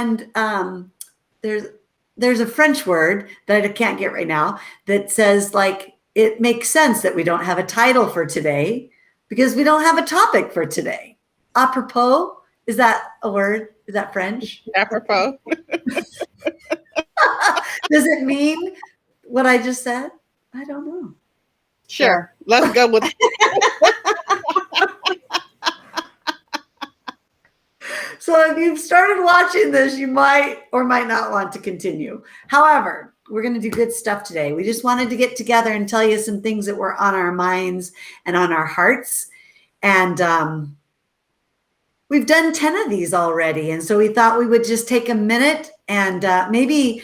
and there's a French word that I can't get right now that says like it makes sense that we don't have a title for today because we don't have a topic for today. Apropos, is that a word? Is that French? Apropos. Does it mean what I just said? I don't know. Sure. Let's go with So if you've started watching this, you might or might not want to continue. However, we're going to do good stuff today. We just wanted to get together and tell you some things that were on our minds and on our hearts. And we've done 10 of these already. And so we thought we would just take a minute and maybe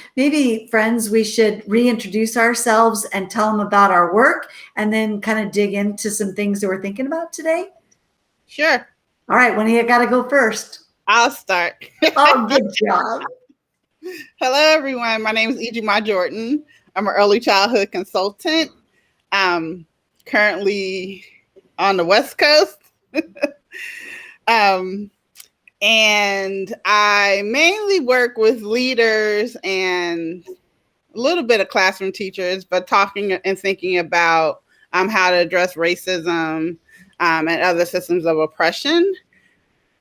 friends, we should reintroduce ourselves and tell them about our work and then kind of dig into some things that we're thinking about today. Sure. All right. When do you got to go first? I'll start. Oh, good job. Hello, everyone. My name is Ijima Jordan. I'm an early childhood consultant. Currently on the West Coast. And I mainly work with leaders and a little bit of classroom teachers, but talking and thinking about how to address racism and other systems of oppression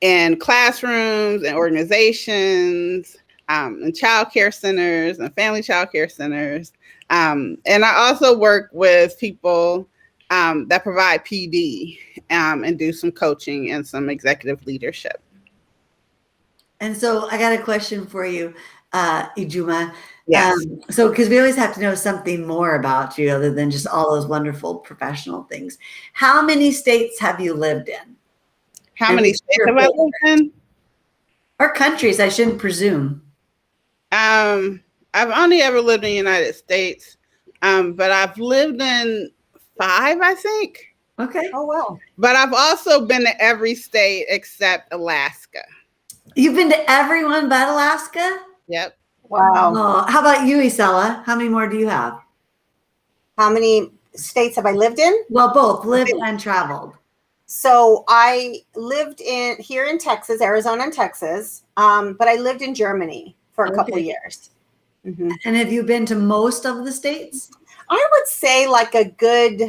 in classrooms and organizations, and child care centers and family child care centers. And I also work with people that provide PD and do some coaching and some executive leadership. And so I got a question for you, Ijuma. Yes. So, because we always have to know something more about you other than just all those wonderful professional things. How many states have you lived in? How many states have I lived in? Or countries, I shouldn't presume. I've only ever lived in the United States, but I've lived in 5, I think. Okay. Oh, wow. But I've also been to every state except Alaska. You've been to everyone but Alaska? Yep. Wow. Oh, how about you, Isela? How many more do you have? How many states have I lived in? Well, both lived and traveled. So I lived here in Texas, Arizona and Texas, but I lived in Germany for a couple of years. Mm-hmm. And have you been to most of the states? I would say like a good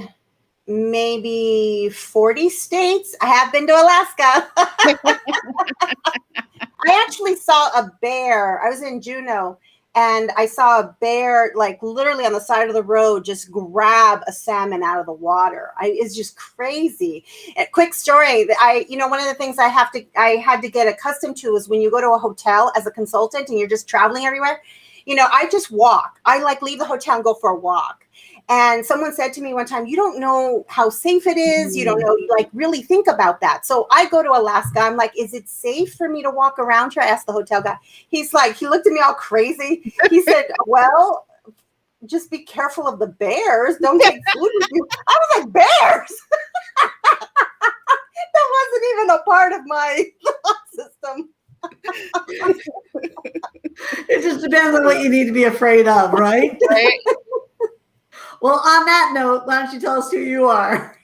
maybe 40 states. I have been to Alaska. I actually saw a bear. I was in Juneau and I saw a bear like literally on the side of the road just grab a salmon out of the water. It's just crazy. A quick story. One of the things I had to get accustomed to is when you go to a hotel as a consultant and you're just traveling everywhere, I just walk. I like leave the hotel and go for a walk. And someone said to me one time, you don't know how safe it is. You don't know, really think about that. So I go to Alaska. I'm like, is it safe for me to walk around here? I asked the hotel guy. He's like, he looked at me all crazy. He said, well, just be careful of the bears. Don't take food with you. I was like, bears? That wasn't even a part of my thought system. It just depends on what you need to be afraid of, right? Right. Well, on that note, why don't you tell us who you are?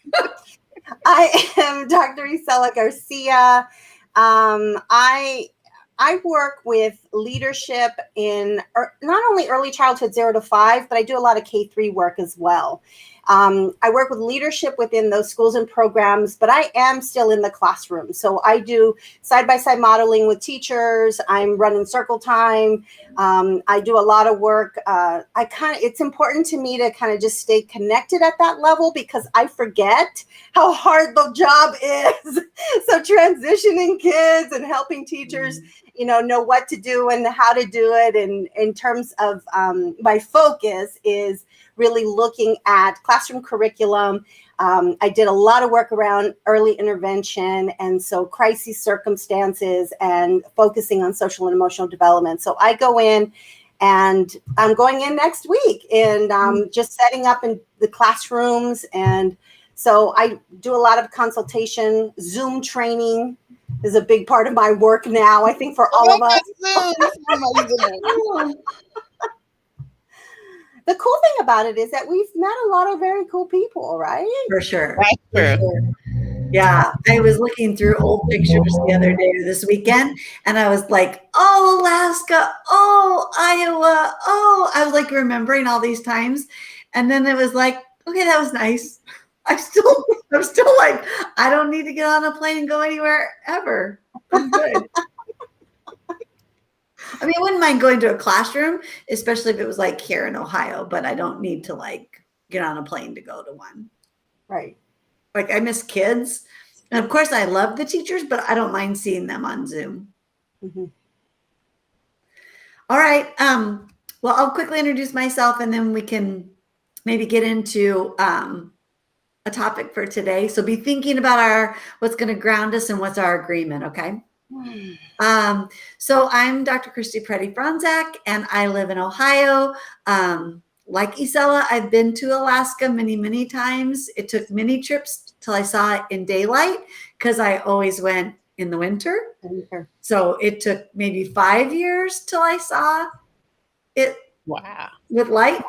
I am Dr. Isela Garcia. I work with leadership in not only early childhood 0 to 5, but I do a lot of K-3 work as well. I work with leadership within those schools and programs, but I am still in the classroom. So I do side-by-side modeling with teachers. I'm running circle time. I do a lot of work. It's important to me to kind of just stay connected at that level because I forget how hard the job is. So transitioning kids and helping teachers, know what to do and how to do it. And in terms of my focus is really looking at classroom curriculum. I did a lot of work around early intervention and so crisis circumstances and focusing on social and emotional development. So I go in and I'm going in next week and just setting up in the classrooms. And so I do a lot of consultation. Zoom training is a big part of my work now, I think, for all of us. The cool thing about it is that we've met a lot of very cool people, right? For sure. That's true. For sure. Yeah, I was looking through old pictures the other day, this weekend, and I was like, oh, Alaska, oh, Iowa, oh, I was like remembering all these times. And then it was like, okay, that was nice. I'm still like, I don't need to get on a plane and go anywhere ever. I'm good. I mean, I wouldn't mind going to a classroom, especially if it was like here in Ohio, but I don't need to like get on a plane to go to one. Right. Like I miss kids. And of course I love the teachers, but I don't mind seeing them on Zoom. Mm-hmm. All right. Well, I'll quickly introduce myself and then we can maybe get into a topic for today. So be thinking about what's going to ground us and what's our agreement, okay? So I'm Dr. Christy Preddy-Franzak and I live in Ohio. Like Isela, I've been to Alaska many, many times. It took many trips till I saw it in daylight because I always went in the winter. So it took maybe 5 years till I saw it. Wow. With light.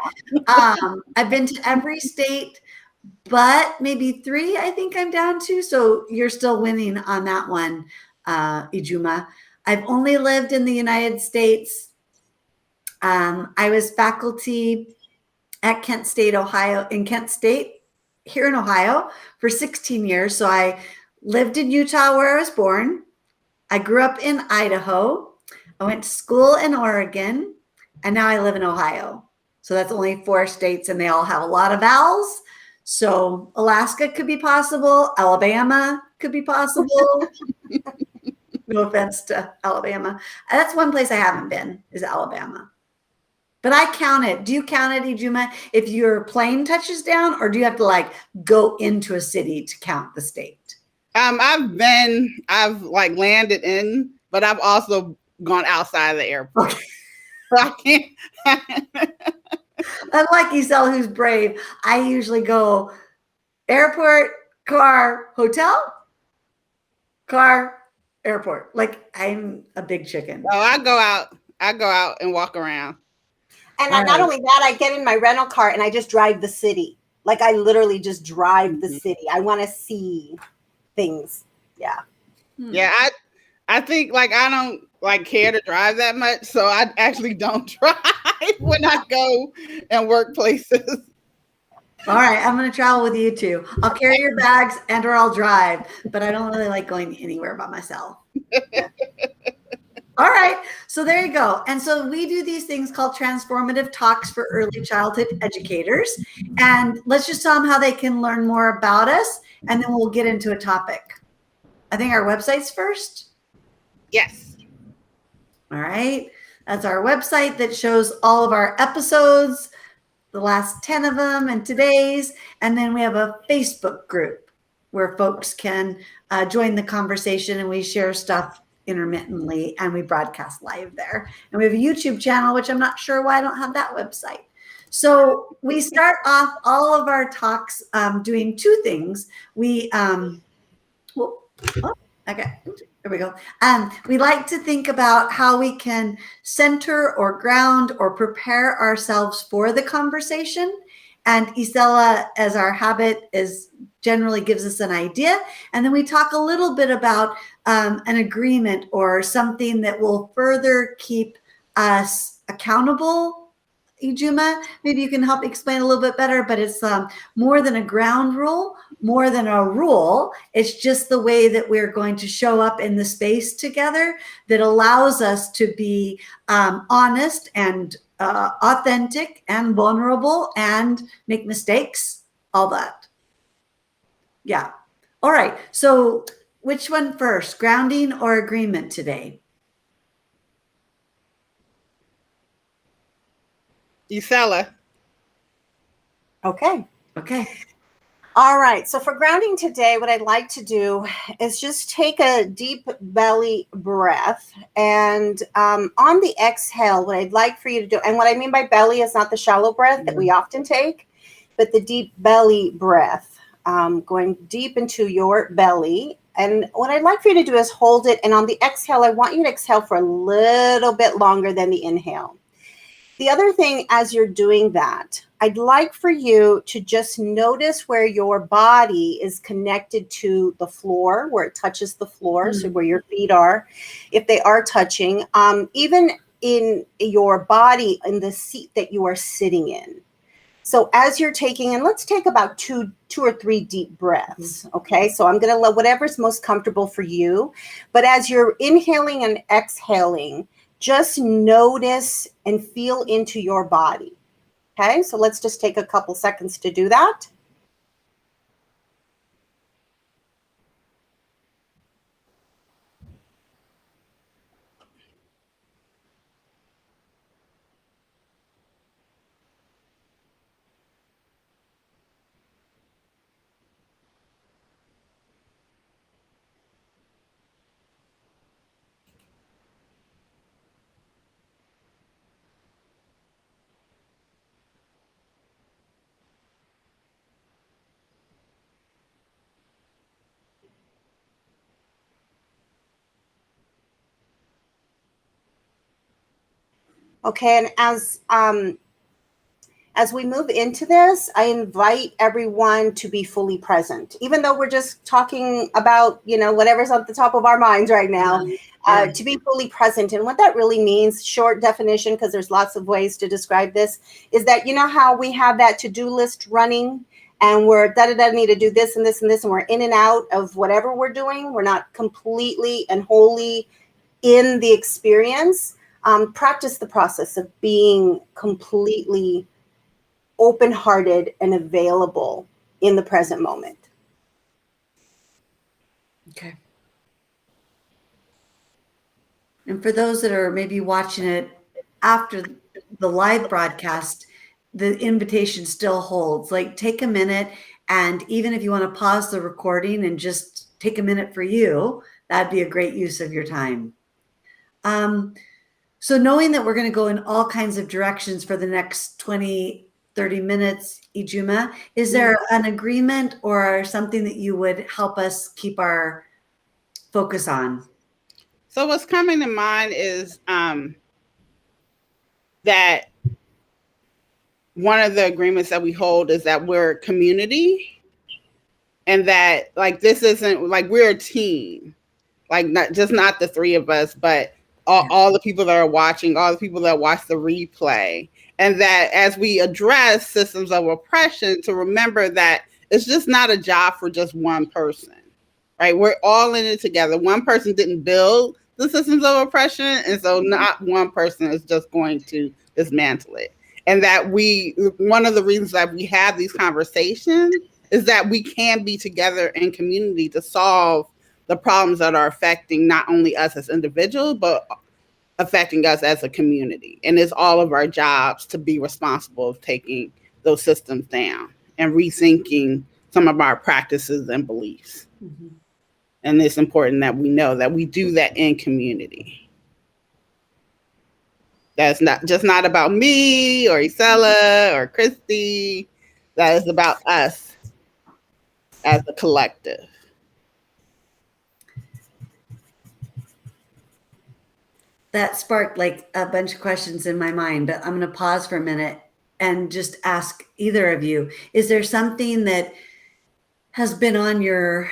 I've been to every state, but maybe 3 I think I'm down to. So you're still winning on that one, Ijuma. I've only lived in the United States. I was faculty at Kent State, Ohio, here in Ohio for 16 years. So I lived in Utah where I was born. I grew up in Idaho. I went to school in Oregon, and now I live in Ohio. So that's only 4 states, and they all have a lot of vowels. So Alaska could be possible. Alabama could be possible. No offense to Alabama. That's one place I haven't been, is Alabama. But I count it. Do you count it, Ijuma, if your plane touches down, or do you have to like go into a city to count the state? I've like landed in, but I've also gone outside of the airport. Okay. So I can't. Unlike Isel, who's brave, I usually go airport, car, hotel, car, airport. Like I'm a big chicken. Oh, I go out and walk around. And not only that, I get in my rental car and I just drive the city. Like I literally just drive the city. I want to see things. Yeah. Yeah, I think like I don't like care to drive that much, so I actually don't drive when I go and work places. All right, I'm going to travel with you too. I'll carry your bags or I'll drive, but I don't really like going anywhere by myself. All right, so there you go. And so we do these things called transformative talks for early childhood educators. And let's just tell them how they can learn more about us, and then we'll get into a topic. I think our website's first. Yes. All right, that's our website that shows all of our episodes, the last 10 of them and today's. And then we have a Facebook group where folks can join the conversation, and we share stuff intermittently, and we broadcast live there. And we have a YouTube channel, which I'm not sure why I don't have that website. So we start off all of our talks doing 2 things. We okay, there we go. We like to think about how we can center or ground or prepare ourselves for the conversation. And Isela, as our habit, generally gives us an idea. And then we talk a little bit about an agreement or something that will further keep us accountable. Ijuma, maybe you can help explain a little bit better, but it's more than a ground rule, more than a rule. It's just the way that we're going to show up in the space together that allows us to be honest and authentic and vulnerable and make mistakes, all that. Yeah. All right. So which one first, grounding or agreement today? Isela. Okay. Okay. All right. So for grounding today, what I'd like to do is just take a deep belly breath. And on the exhale, what I'd like for you to do, and what I mean by belly is not the shallow breath that we often take, but the deep belly breath, going deep into your belly. And what I'd like for you to do is hold it. And on the exhale, I want you to exhale for a little bit longer than the inhale. The other thing, as you're doing that, I'd like for you to just notice where your body is connected to the floor, where it touches the floor, so where your feet are, if they are touching, even in your body, in the seat that you are sitting in. So as you're taking, and let's take about two or three deep breaths, okay? So I'm gonna let whatever's most comfortable for you, but as you're inhaling and exhaling, just notice and feel into your body, okay? So let's just take a couple seconds to do that. Okay, and as we move into this, I invite everyone to be fully present, even though we're just talking about, whatever's on the top of our minds right now, to be fully present. And what that really means, short definition, because there's lots of ways to describe this, is that, you know how we have that to-do list running and we're need to do this and this and this, and we're in and out of whatever we're doing. We're not completely and wholly in the experience. Practice the process of being completely open-hearted and available in the present moment. Okay. And for those that are maybe watching it after the live broadcast, the invitation still holds. Like, take a minute, and even if you want to pause the recording and just take a minute for you, that'd be a great use of your time. So knowing that we're going to go in all kinds of directions for the next 20, 30 minutes, Ijoma, is there an agreement or something that you would help us keep our focus on? So what's coming to mind is that one of the agreements that we hold is that we're a community, and that this isn't we're a team, not the three of us, but all the people that are watching, all the people that watch the replay. And that as we address systems of oppression, to remember that it's just not a job for just one person, right? We're all in it together. One person didn't build the systems of oppression, and so not one person is just going to dismantle it. And that one of the reasons that we have these conversations is that we can be together in community to solve the problems that are affecting not only us as individuals, but affecting us as a community. And it's all of our jobs to be responsible of taking those systems down and rethinking some of our practices and beliefs. Mm-hmm. And it's important that we know that we do that in community. That's not about me or Isela or Christy. That is about us as a collective. That sparked a bunch of questions in my mind, but I'm going to pause for a minute and just ask either of you, is there something that has been on your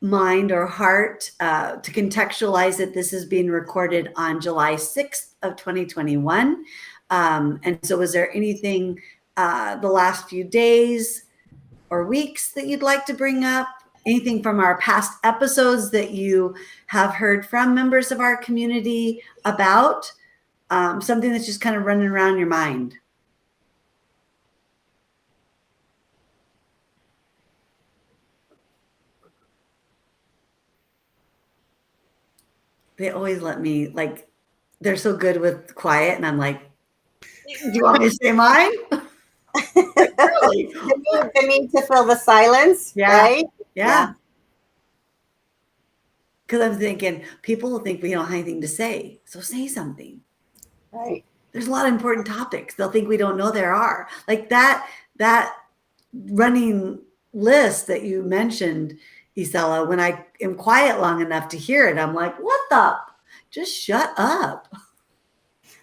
mind or heart to contextualize that this is being recorded on July 6th of 2021? And so was there anything the last few days or weeks that you'd like to bring up? Anything from our past episodes that you have heard from members of our community about? Something that's just kind of running around your mind? They always let me, they're so good with quiet, and I'm like, do you want me to say mine? Really? The need to fill the silence, right? Yeah. Because I'm thinking, people will think we don't have anything to say. So say something. Right. There's a lot of important topics. They'll think we don't know there are. Like that running list that you mentioned, Isela, when I am quiet long enough to hear it, I'm like, what the? Just shut up.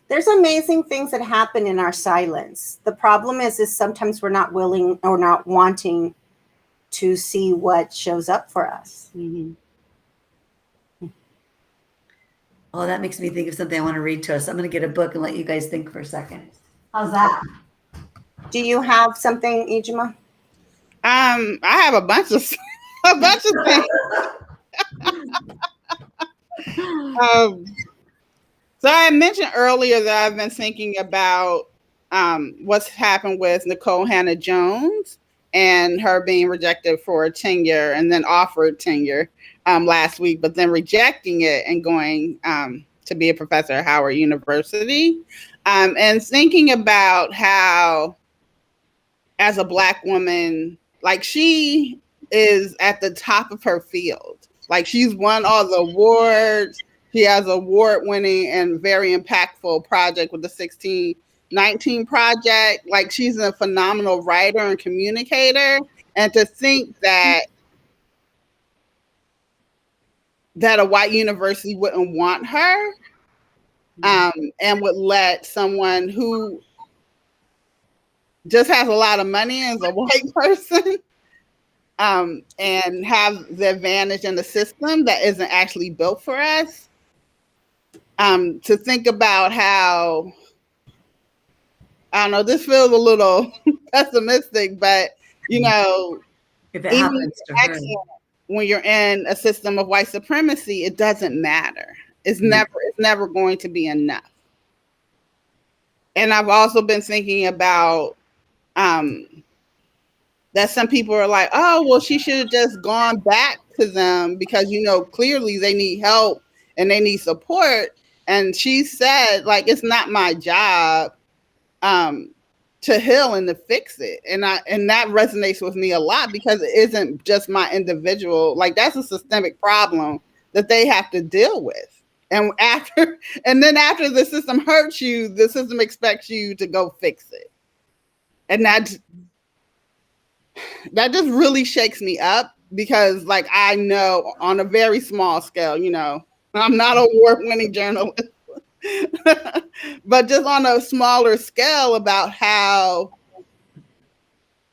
There's amazing things that happen in our silence. The problem is sometimes we're not willing or not wanting to see what shows up for us. Mm-hmm. Oh, that makes me think of something I want to read to us. I'm going to get a book and let you guys think for a second. How's that? Do you have something, Ijima? I have a bunch of things. So I mentioned earlier that I've been thinking about what's happened with Nicole Hannah-Jones and her being rejected for tenure and then offered tenure last week, but then rejecting it and going to be a professor at Howard University. And thinking about how, as a Black woman, like, she is at the top of her field. Like, she's won all the awards. She has an award-winning and very impactful project with the 1619 Project. Like, she's a phenomenal writer and communicator. And to think that a white university wouldn't want her and would let someone who just has a lot of money as a white person and have the advantage in the system that isn't actually built for us. To think about how, I don't know, this feels a little pessimistic, but, you know, if it happens to her. When you're in a system of white supremacy, it doesn't matter. It's never going to be enough. And I've also been thinking about that some people are like, oh, well, she should have just gone back to them because, you know, clearly they need help and they need support. And she said, like, it's not my job to heal and to fix it. And that resonates with me a lot because it isn't just my individual, like, that's a systemic problem that they have to deal with. And then after the system hurts you, the system expects you to go fix it. And that just really shakes me up because, like, I know on a very small scale, you know, I'm not an award-winning journalist, but just on a smaller scale about how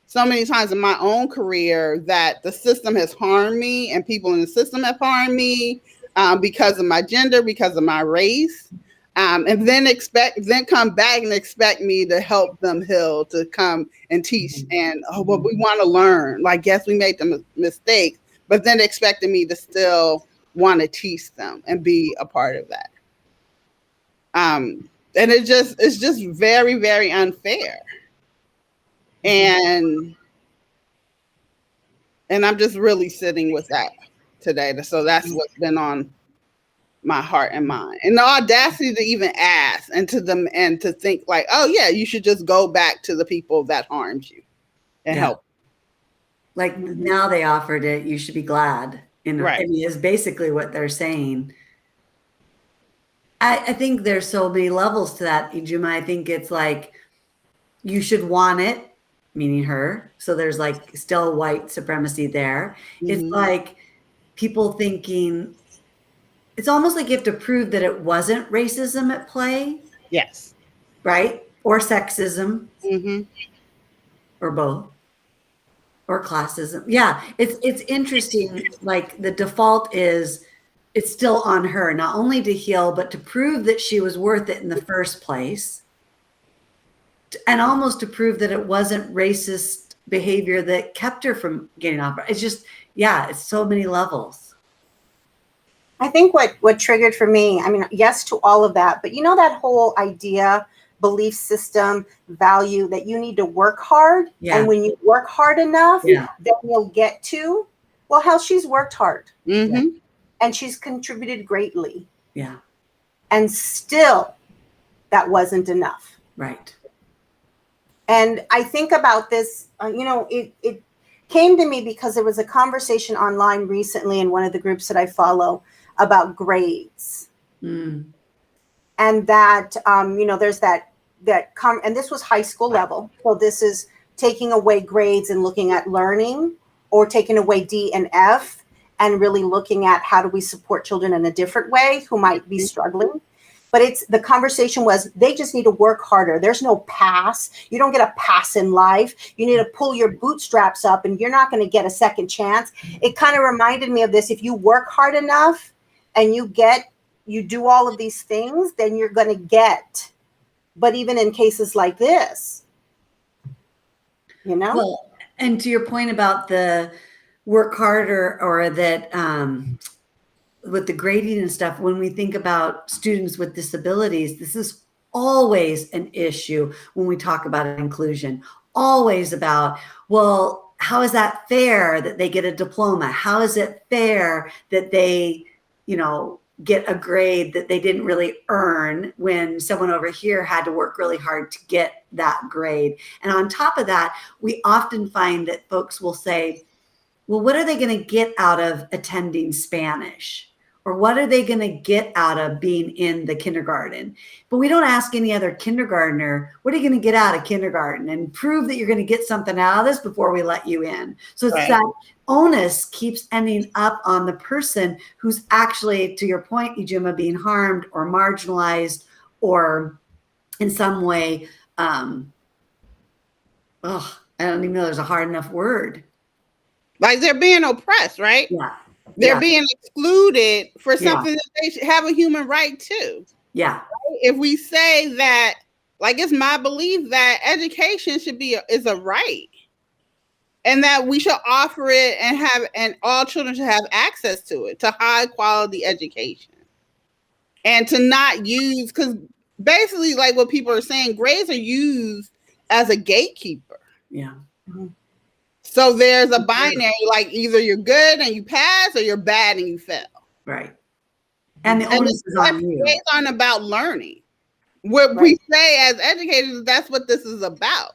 so many times in my own career that the system has harmed me and people in the system have harmed me because of my gender, because of my race, and then come back and expect me to help them heal, to come and teach. And, oh, well, we want to learn. Like, yes, we made the mistakes, but then expecting me to still want to teach them and be a part of that. And it's just very, very unfair. And I'm just really sitting with that today. So that's what's been on my heart and mind. And the audacity to even ask and to think like, oh yeah, you should just go back to the people that harmed you and help. Like, now they offered it, you should be glad. Right. I mean, is basically what they're saying. I think there's so many levels to that, Ijima. I think it's like, you should want it, meaning her. So there's like still white supremacy there. Mm-hmm. It's like people thinking, it's almost like you have to prove that it wasn't racism at play. Yes. Right? Or sexism. Mm-hmm. Or both. Or classism. Yeah, it's interesting. Like, the default is it's still on her, not only to heal, but to prove that she was worth it in the first place. And almost to prove that it wasn't racist behavior that kept her from getting off. It's just, yeah, it's so many levels. I think what triggered for me, I mean, yes to all of that, but you know, that whole idea, belief system, value that you need to work hard. Yeah. And when you work hard enough, then you'll get to, well, hell, she's worked hard. Mm-hmm. And she's contributed greatly. Yeah. And still, that wasn't enough. Right. And I think about this, you know, it came to me because there was a conversation online recently in one of the groups that I follow about grades. Mm. And that, you know, there's and this was high school level. So this is taking away grades and looking at learning, or taking away D and F and really looking at how do we support children in a different way who might be struggling. but the conversation was, they just need to work harder. There's no pass. You don't get a pass in life. You need to pull your bootstraps up, and you're not going to get a second chance. It kind of reminded me of this. If you work hard enough and you do all of these things, then you're going to get. But even in cases like this, Well, and to your point about the work harder, or that with the grading and stuff, when we think about students with disabilities, this is always an issue when we talk about inclusion. Always about, well, how is that fair that they get a diploma? How is it fair that they, get a grade that they didn't really earn when someone over here had to work really hard to get that grade? And on top of that, we often find that folks will say, well, what are they going to get out of attending Spanish? Or what are they going to get out of being in the kindergarten? But we don't ask any other kindergartner, what are you going to get out of kindergarten? And prove that you're going to get something out of this before we let you in. So it's that onus keeps ending up on the person who's actually, to your point, Ijuma, being harmed or marginalized, or in some way, I don't even know there's a hard enough word. Like they're being oppressed, right? Yeah. They're being excluded for something that they should have a human right to. Yeah. If we say that, like, it's my belief that education is a right, and that we should offer it and all children should have access to it, to high quality education, and to not use, because basically, like what people are saying, grades are used as a gatekeeper. Yeah. Mm-hmm. So there's a binary, like either you're good and you pass, or you're bad and you fail. Right. And the onus is on you. Grades aren't about learning. What we say as educators, that's what this is about.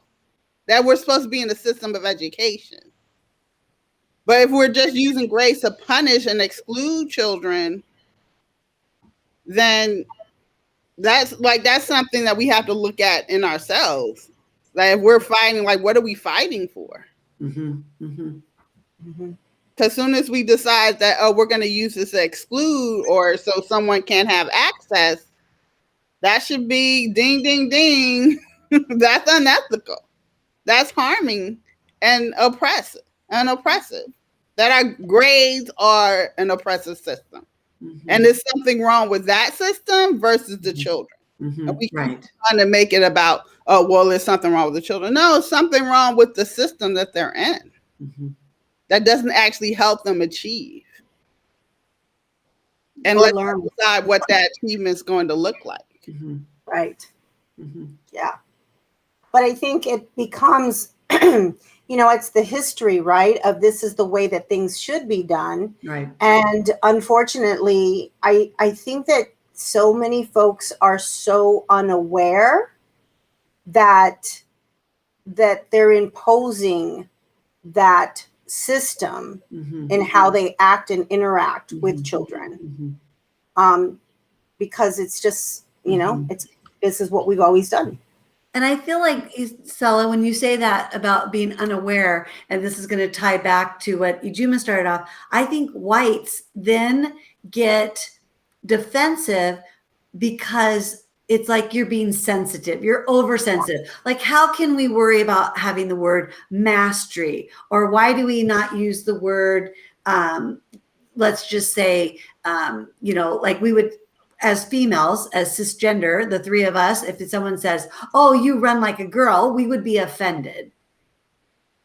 That we're supposed to be in the system of education. But if we're just using grades to punish and exclude children, then that's something that we have to look at in ourselves. Like, if we're fighting, like, what are we fighting for? Mm-hmm. Mm-hmm. Mm-hmm. As soon as we decide that, we're going to use this to exclude, or so someone can't have access, that should be ding, ding, ding. That's unethical. That's harming and oppressive. That our grades are an oppressive system. Mm-hmm. And there's something wrong with that system versus the children. Mm-hmm. And we keep trying to make it about, there's something wrong with the children. No, there's something wrong with the system that they're in. Mm-hmm. That doesn't actually help them achieve. And let's decide what that achievement is going to look like. Mm-hmm. Right. Mm-hmm. Yeah. But I think it becomes, it's the history, right, of this is the way that things should be done. Right. And unfortunately, I think that so many folks are so unaware that they're imposing that system in how they act and interact with children. Because it's just, this is what we've always done. And I feel like, Stella, when you say that about being unaware, and this is going to tie back to what Ijuma started off, I think whites then get defensive because it's like you're being sensitive, you're oversensitive. Like, how can we worry about having the word mastery? Or why do we not use the word, let's just say, like we would, as females, as cisgender, the three of us, if someone says, oh, you run like a girl, we would be offended.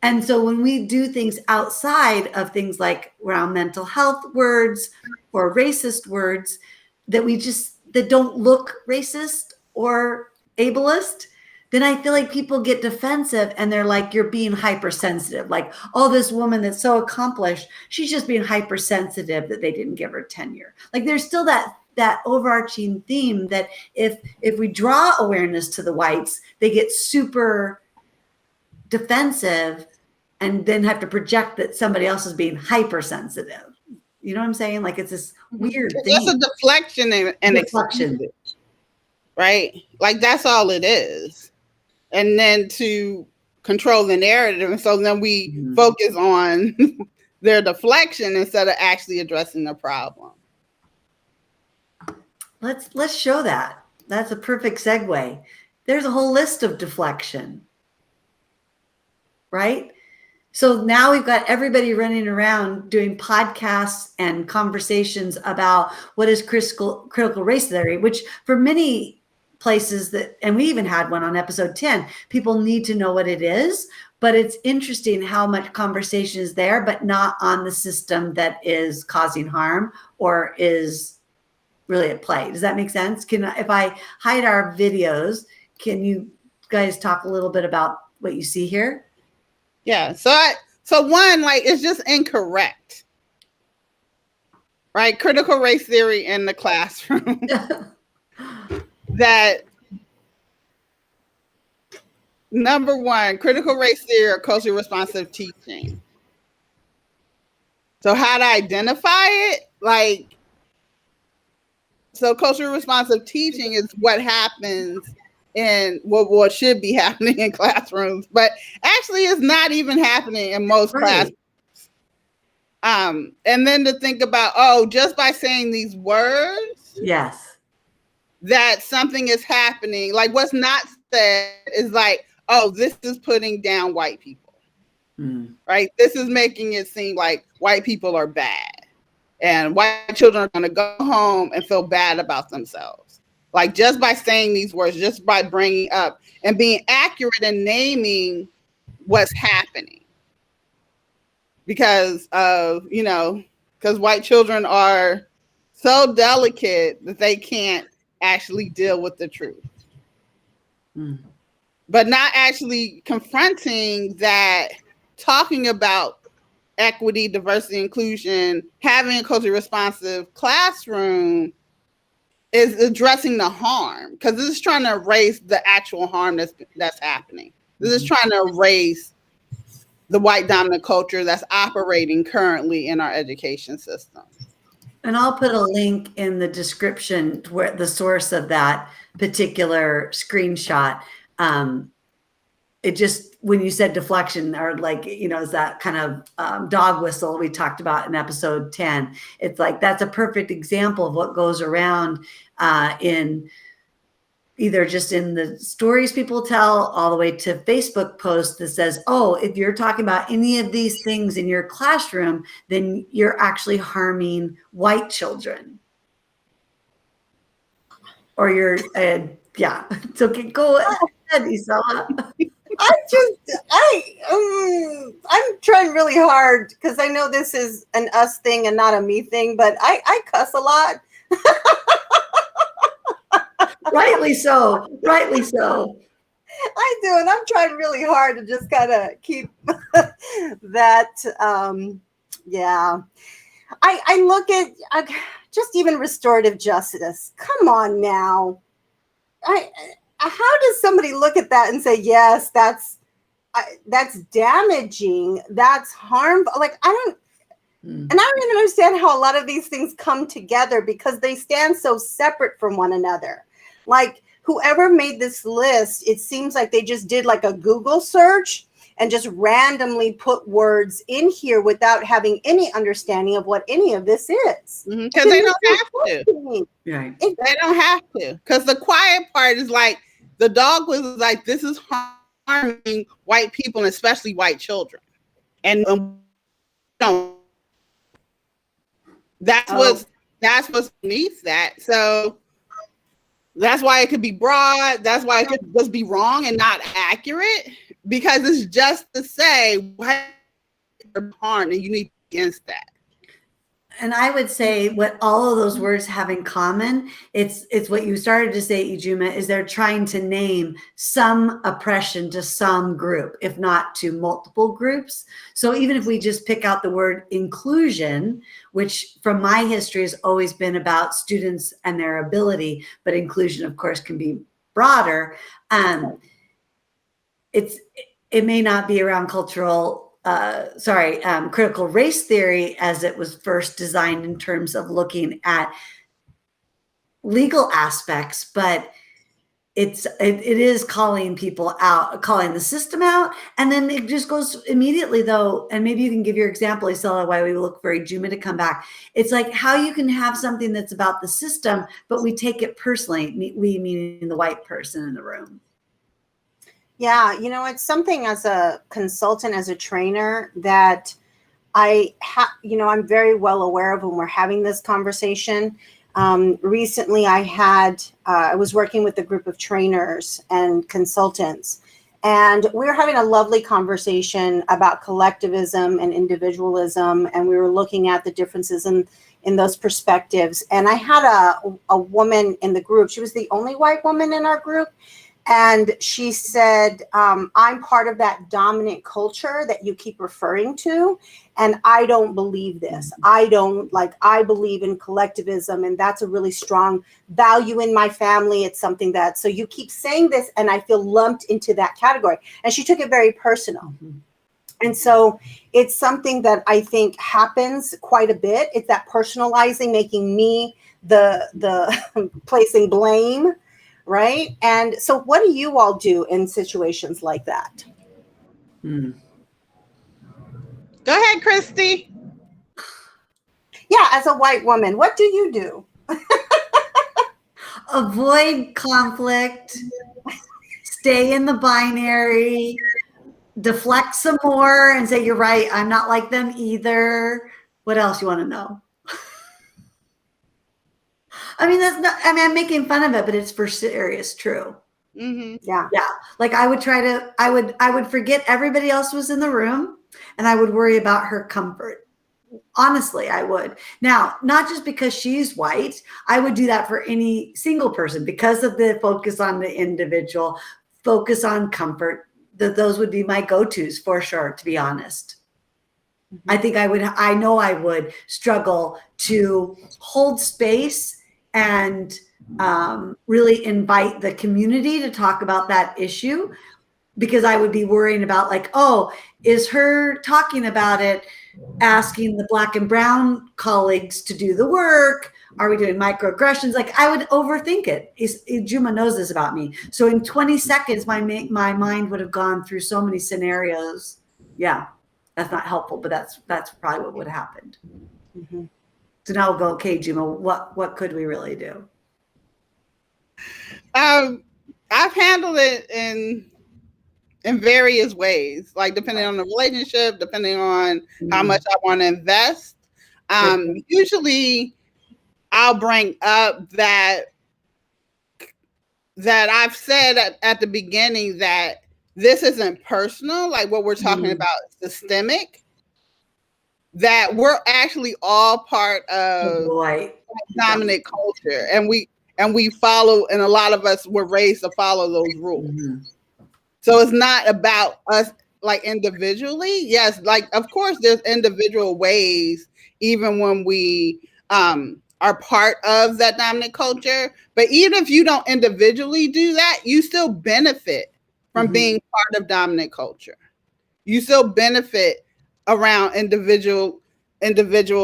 And so when we do things outside of things like around mental health words or racist words that don't look racist or ableist, then I feel like people get defensive and they're like, you're being hypersensitive. Like, oh, this woman that's so accomplished, she's just being hypersensitive that they didn't give her tenure. Like, there's still that overarching theme that if we draw awareness to the whites, they get super defensive and then have to project that somebody else is being hypersensitive. You know what I'm saying? Like, it's this weird thing. It's a deflection and deflection, right? Like, that's all it is. And then to control the narrative. And so then we focus on their deflection instead of actually addressing the problem. Let's show that. That's a perfect segue. There's a whole list of deflection, right? So now we've got everybody running around doing podcasts and conversations about what is critical race theory, which for many places that, and we even had one on episode 10, people need to know what it is, but it's interesting how much conversation is there, but not on the system that is causing harm or is really at play. Does that make sense? If I hide our videos, can you guys talk a little bit about what you see here? Yeah. So one, like, it's just incorrect, right? Critical race theory in the classroom. That number one, critical race theory or culturally responsive teaching. So how to identify it? Like, so culturally responsive teaching is what happens in what should be happening in classrooms, but actually it's not even happening in most classrooms. And then to think about, just by saying these words, yes, that something is happening. Like, what's not said is like, this is putting down white people, right? This is making it seem like white people are bad and white children are going to go home and feel bad about themselves. Like, just by saying these words, just by bringing up and being accurate in naming what's happening. Because because white children are so delicate that they can't actually deal with the truth. But not actually confronting that, talking about equity, diversity, inclusion, having a culturally responsive classroom is addressing the harm, because this is trying to erase the actual harm that's happening. This is trying to erase the white dominant culture that's operating currently in our education system. And I'll put a link in the description to where the source of that particular screenshot. It just, when you said deflection, or like, is that kind of dog whistle we talked about in episode 10. It's like, that's a perfect example of what goes around in either just in the stories people tell, all the way to Facebook posts that says, if you're talking about any of these things in your classroom, then you're actually harming white children. Or you're, so go ahead, Isela. I'm trying really hard because I know this is an us thing and not a me thing, but I cuss a lot. Rightly so. Rightly so. I do, and I'm trying really hard to just kind of keep that. I look at just even restorative justice. Come on now. How does somebody look at that and say, yes, that's damaging, that's harmful? Like, and I don't even understand how a lot of these things come together because they stand so separate from one another. Like, whoever made this list, it seems like they just did like a Google search and just randomly put words in here without having any understanding of what any of this is. Because they don't have to. Right. They don't have to. Because the quiet part is like, the dog was like, this is harming white people and especially white children. And that's what's beneath that. So that's why it could be broad. That's why it could just be wrong and not accurate, because it's just to say what harm, and you need to be against that. And I would say what all of those words have in common, it's what you started to say, Ijuma, is they're trying to name some oppression to some group, if not to multiple groups. So even if we just pick out the word inclusion, which from my history has always been about students and their ability, but inclusion, of course, can be broader. It may not be around critical race theory as it was first designed in terms of looking at legal aspects, but it is calling people out, calling the system out, and then it just goes immediately though. And maybe you can give your example, Isela, why we look for Juma to come back. It's like how you can have something that's about the system, but we take it personally. We meaning the white person in the room. Yeah, it's something as a consultant, as a trainer, that I'm very well aware of when we're having this conversation. Recently, I was working with a group of trainers and consultants, and we were having a lovely conversation about collectivism and individualism, and we were looking at the differences in those perspectives. And I had a woman in the group. She was the only white woman in our group. And she said, I'm part of that dominant culture that you keep referring to. And I don't believe this. I believe in collectivism. And that's a really strong value in my family. It's something so you keep saying this and I feel lumped into that category. And she took it very personal. Mm-hmm. And so it's something that I think happens quite a bit. It's that personalizing, making me the placing blame. Right. And so what do you all do in situations like that? Go ahead, Christy. Yeah. As a white woman, what do you do? Avoid conflict, stay in the binary, deflect some more and say, you're right, I'm not like them either. What else you want to know? I mean, I'm making fun of it, but it's for serious true. Mm-hmm. Yeah. Yeah. Like I would forget everybody else was in the room and I would worry about her comfort. Honestly, I would. Now, not just because she's white, I would do that for any single person because of the focus on the individual, focus on comfort. Those would be my go-tos for sure, to be honest. Mm-hmm. I know I would struggle to hold space and really invite the community to talk about that issue, because I would be worrying about like, oh, is her talking about it asking the Black and brown colleagues to do the work? Are we doing microaggressions? Like I would overthink it. Juma knows this about me. So in 20 seconds, my mind would have gone through so many scenarios. Yeah, that's not helpful, but that's probably what would have happened. Mm-hmm. So now we'll go, okay, Juma, what could we really do? I've handled it in various ways, like depending on the relationship, depending on how much I want to invest. Usually I'll bring up that I've said at the beginning that this isn't personal, like what we're talking about is systemic, that we're actually all part of dominant culture, and we follow, and a lot of us were raised to follow those rules. Mm-hmm. So it's not about us like individually. Yes, like of course there's individual ways, even when we are part of that dominant culture. But even if you don't individually do that, you still benefit from being part of dominant culture. You still benefit around individual,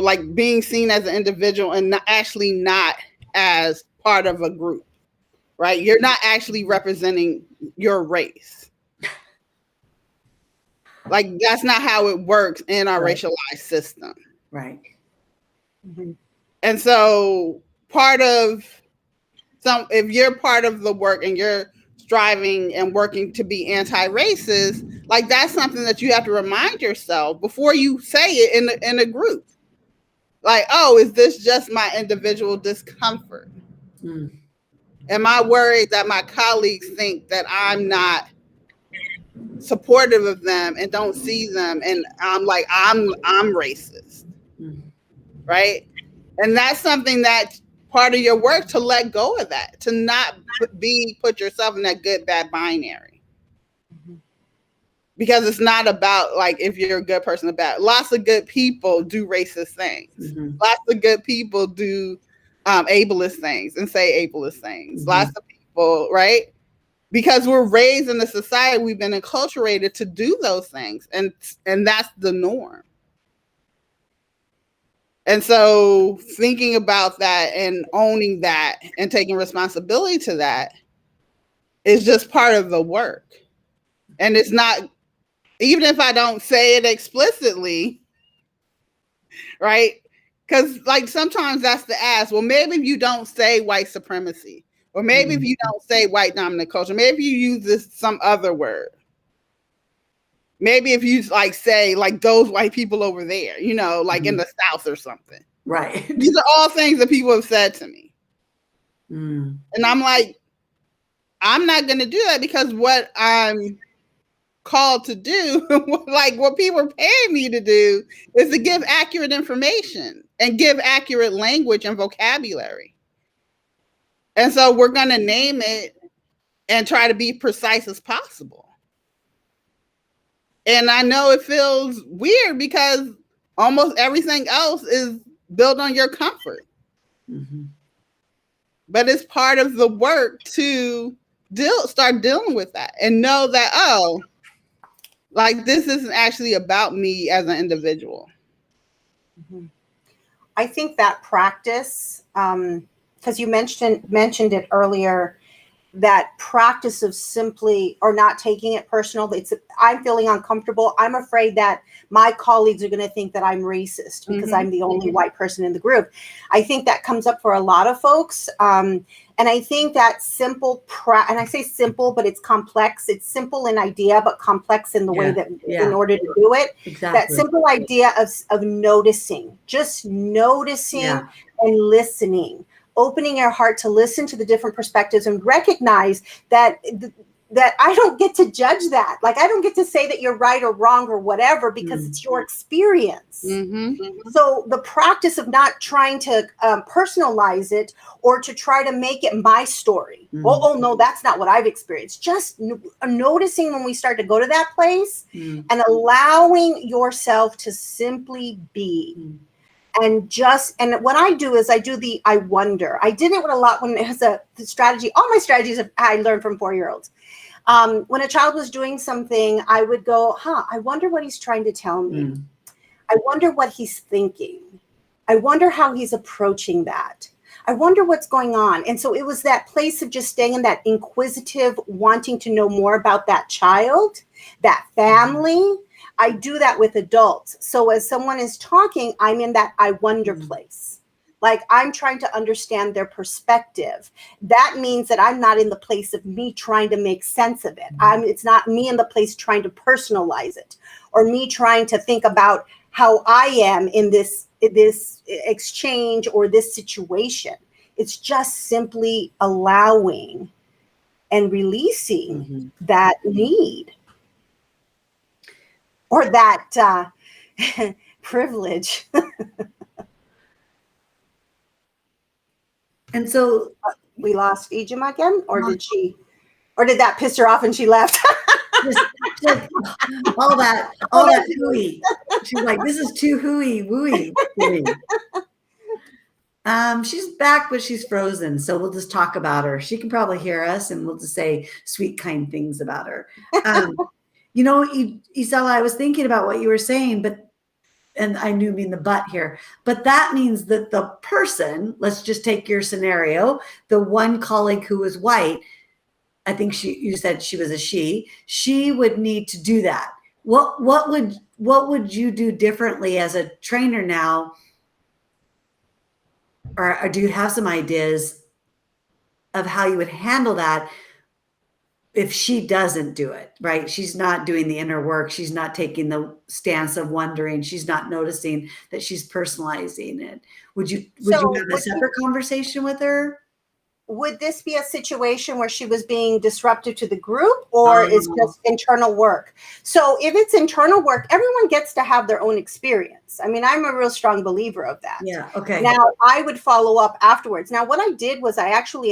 like being seen as an individual and not as part of a group, right? You're not actually representing your race. Like that's not how it works in our racialized system. Right. Mm-hmm. And so if you're part of the work and you're striving and working to be anti-racist, like that's something that you have to remind yourself before you say it in a group. Like, oh, is this just my individual discomfort? Mm. Am I worried that my colleagues think that I'm not supportive of them and don't see them, and I'm like, I'm racist, right? And that's something that's part of your work, to let go of that, to not put yourself in that good bad binary, because it's not about like if you're a good person or bad. Lots of good people do racist things. Lots of good people do ableist things and say ableist things. Lots of people, right? Because we're raised in a society, we've been enculturated to do those things, and that's the norm. And so thinking about that and owning that and taking responsibility to that is just part of the work. And it's not, even if I don't say it explicitly, right? Because like sometimes that's the ask. Well, maybe if you don't say white supremacy, or maybe if you don't say white dominant culture, maybe you use this some other word. Maybe if you like say like those white people over there, you know, like in the South or something. Right. These are all things that people have said to me. Mm. And I'm like, I'm not going to do that, because what I'm called to do, like what people are paying me to do, is to give accurate information and give accurate language and vocabulary. And so we're going to name it and try to be precise as possible. And I know it feels weird because almost everything else is built on your comfort. Mm-hmm. But it's part of the work to start dealing with that and know that, oh, like this isn't actually about me as an individual. Mm-hmm. I think that practice, because you mentioned it earlier, that practice of simply or not taking it personal. I'm feeling uncomfortable. I'm afraid that my colleagues are going to think that I'm racist because I'm the only white person in the group. I think that comes up for a lot of folks. And I think that simple, and I say simple, but it's complex. It's simple in idea, but complex in the way that in order to do it. Exactly. That simple idea of noticing, just noticing and listening. Opening your heart to listen to the different perspectives and recognize that I don't get to judge that. Like, I don't get to say that you're right or wrong or whatever, because it's your experience. So the practice of not trying to personalize it or to try to make it my story. Oh no, that's not what I've experienced. Just noticing when we start to go to that place and allowing yourself to simply be. And what I do is I do I wonder. I did it with a lot when it was the strategy. All my strategies I learned from 4-year-olds. When a child was doing something, I would go, I wonder what he's trying to tell me. I wonder what he's thinking. I wonder how he's approaching that. I wonder what's going on. And so it was that place of just staying in that inquisitive, wanting to know more about that child, that family. I do that with adults. So as someone is talking, I'm in that I wonder place. Like, I'm trying to understand their perspective. That means that I'm not in the place of me trying to make sense of it. It's not me in the place trying to personalize it, or me trying to think about how I am in this exchange or this situation. It's just simply allowing and releasing that need. Or that privilege. And so we lost Ijima again, or did that piss her off and she left? just all that hooey. She's like, this is too hooey wooey for me. She's back, but she's frozen. So we'll just talk about her. She can probably hear us, and we'll just say sweet, kind things about her. You know, Isela, I was thinking about what you were saying, and I knew mean the but here, but that means that the person, let's just take your scenario, the one colleague who was white, I think you said she was a she would need to do that. What would you do differently as a trainer now? Or do you have some ideas of how you would handle that if she doesn't do it, right? She's not doing the inner work. She's not taking the stance of wondering. She's not noticing that she's personalizing it. Would you have a separate conversation with her? Would this be a situation where she was being disruptive to the group, or is just internal work? So if it's internal work, everyone gets to have their own experience. I mean, I'm a real strong believer of that. Yeah. Okay. Now I would follow up afterwards. Now, what I did was I actually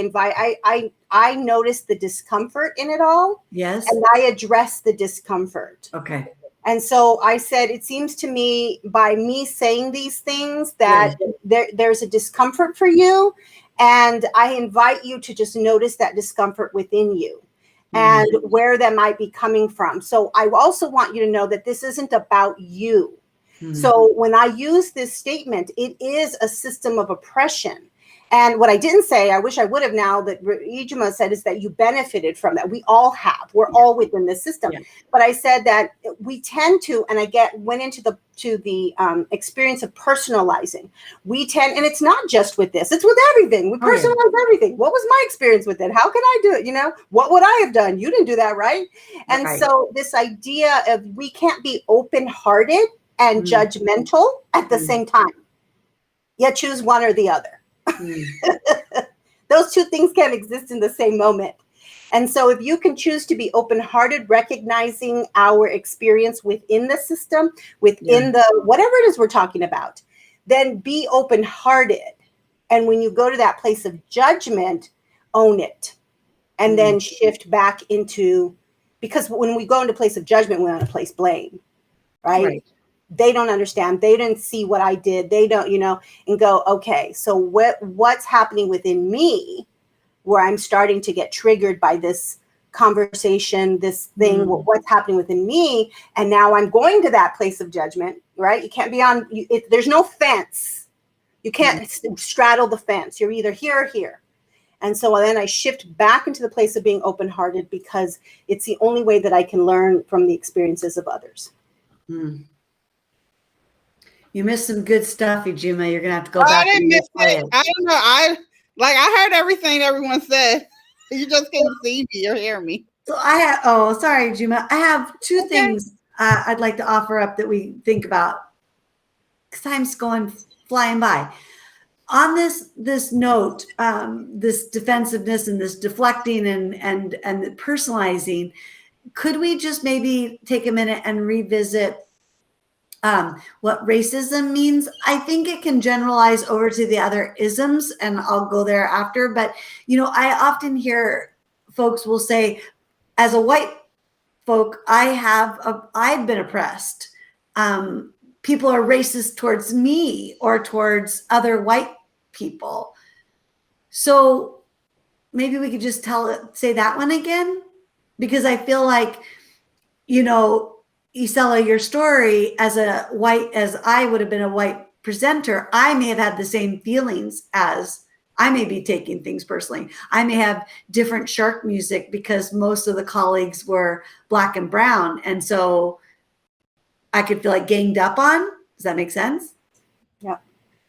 I noticed the discomfort in it all. Yes. And I addressed the discomfort. Okay. And so I said, it seems to me by me saying these things that there's a discomfort for you. And I invite you to just notice that discomfort within you and where that might be coming from. So I also want you to know that this isn't about you. So when I use this statement, it is a system of oppression. And what I didn't say, I wish I would have now that Ijima said, is that you benefited from that. We all have. We're all within this system. Yeah. But I said that we tend to, and I went into the experience of personalizing. We tend, and it's not just with this, it's with everything. We personalize everything. What was my experience with it? How can I do it? You know, what would I have done? You didn't do that, right? And so this idea of we can't be open-hearted and judgmental at the same time. You choose one or the other. Those two things can't exist in the same moment. And so if you can choose to be open-hearted, recognizing our experience within the system, within the whatever it is we're talking about, then be open-hearted. And when you go to that place of judgment, own it. And then shift back into, because when we go into place of judgment, we want to place blame, right? They don't understand. They didn't see what I did. They don't, you know, and go, okay, so what's happening within me where I'm starting to get triggered by this conversation, this thing, what's happening within me. And now I'm going to that place of judgment, right? You can't be on, there's no fence. You can't straddle the fence. You're either here or here. And so then I shift back into the place of being open-hearted because it's the only way that I can learn from the experiences of others. You missed some good stuff, Ijima. You're gonna have to go back. I didn't miss it. I don't know. I heard everything everyone said. You just can't see me or hear me. So sorry, Ijima. I have two things I'd like to offer up that we think about. Time's flying by. On this note, this defensiveness and this deflecting and personalizing, could we just maybe take a minute and revisit what racism means? I think it can generalize over to the other isms, and I'll go there after. But, you know, I often hear folks will say, as a white folk, I've been oppressed. People are racist towards me or towards other white people. So maybe we could just say that one again, because I feel like, you know, Isela, your story as I would have been a white presenter, I may have had the same feelings as I may be taking things personally. I may have different shark music because most of the colleagues were Black and brown. And so I could feel like ganged up on. Does that make sense? Yeah.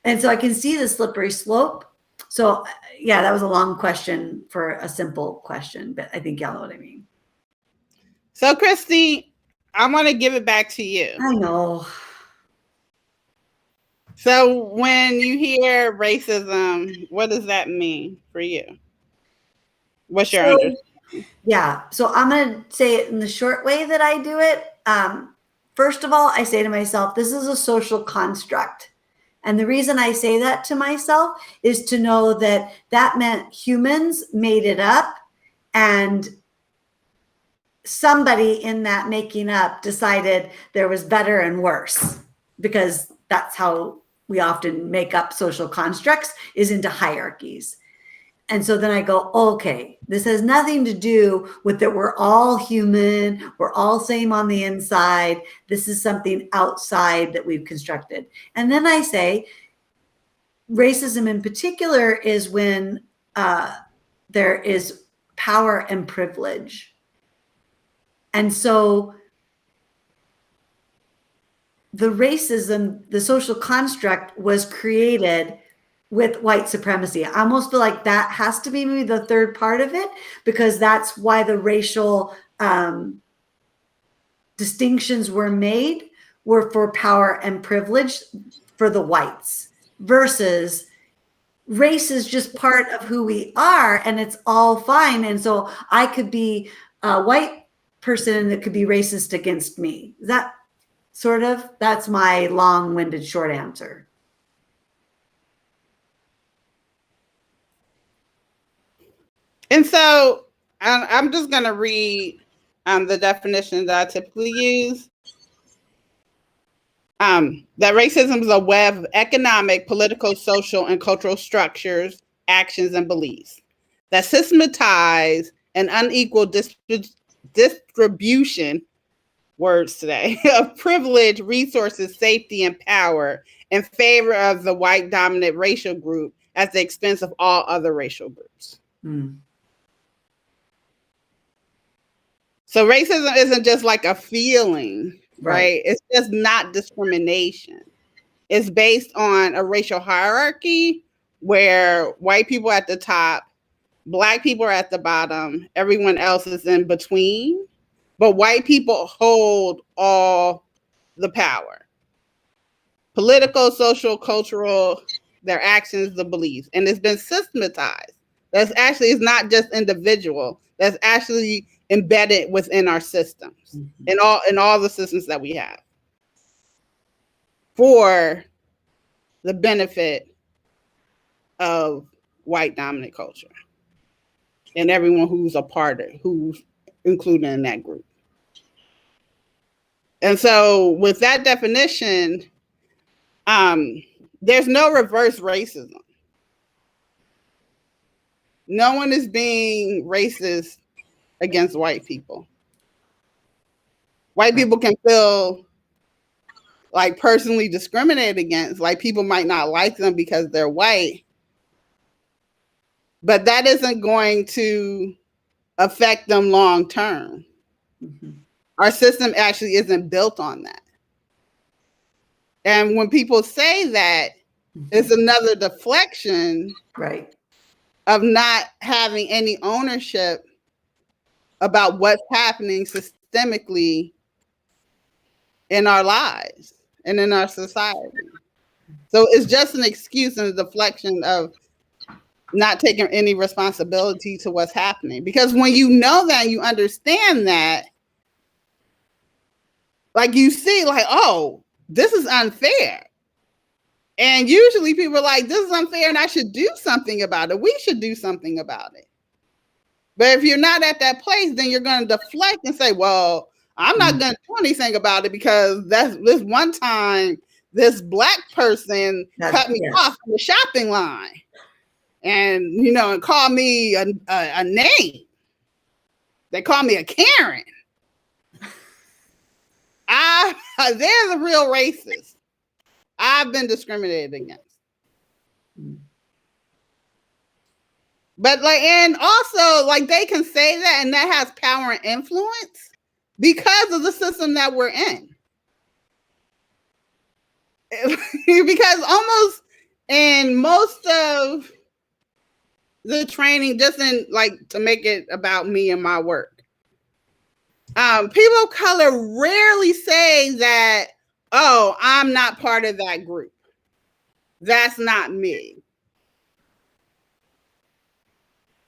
And so I can see the slippery slope. So yeah, that was a long question for a simple question, but I think y'all know what I mean. So Christy, I want to give it back to you. I know. So when you hear racism, what does that mean for you? What's your understanding? Yeah. So I'm going to say it in the short way that I do it. First of all, I say to myself, this is a social construct. And the reason I say that to myself is to know that meant humans made it up, and somebody in that making up decided there was better and worse, because that's how we often make up social constructs, is into hierarchies. And so then I go, okay, this has nothing to do with that we're all human, we're all same on the inside. This is something outside that we've constructed. And then I say, racism in particular is when there is power and privilege. And so the racism, the social construct, was created with white supremacy. I almost feel like that has to be maybe the third part of it, because that's why the racial distinctions were made were for power and privilege for the whites, versus race is just part of who we are and it's all fine. And so I could be a white person that could be racist against me. Is that sort of, that's my long-winded short answer. And so I'm just going to read the definition that I typically use. That racism is a web of economic, political, social, and cultural structures, actions, and beliefs that systematize an unequal distribution, words today, of privilege, resources, safety, and power in favor of the white dominant racial group at the expense of all other racial groups. Mm. So racism isn't just like a feeling, right? It's just not discrimination. It's based on a racial hierarchy where white people are at the top, Black people are at the bottom, everyone else is in between, but white people hold all the power. Political, social, cultural, their actions, the beliefs, and it's been systematized. That's actually, it's not just individual, that's actually embedded within our systems, in all the systems that we have, for the benefit of white dominant culture and everyone who's a part of, who's included in that group. And so with that definition, there's no reverse racism. No one is being racist against white people. White people can feel like personally discriminated against, like people might not like them because they're white, but that isn't going to affect them long term. Mm-hmm. Our system actually isn't built on that. And when people say that, it's another deflection, right, of not having any ownership about what's happening systemically in our lives and in our society. So it's just an excuse and a deflection of not taking any responsibility to what's happening. Because when you know that, and you understand that, like you see, like, oh, this is unfair. And usually people are like, this is unfair and I should do something about it. We should do something about it. But if you're not at that place, then you're going to deflect and say, well, I'm not going to do anything about it because that's this one time this Black person cut me off in the shopping line and, you know, and called me a name. They call me a Karen. They're the real racists. I've been discriminated against. But like, and also like they can say that and that has power and influence because of the system that we're in. Because almost in most of the training, just in like to make it about me and my work, people of color rarely say that, oh, I'm not part of that group. That's not me.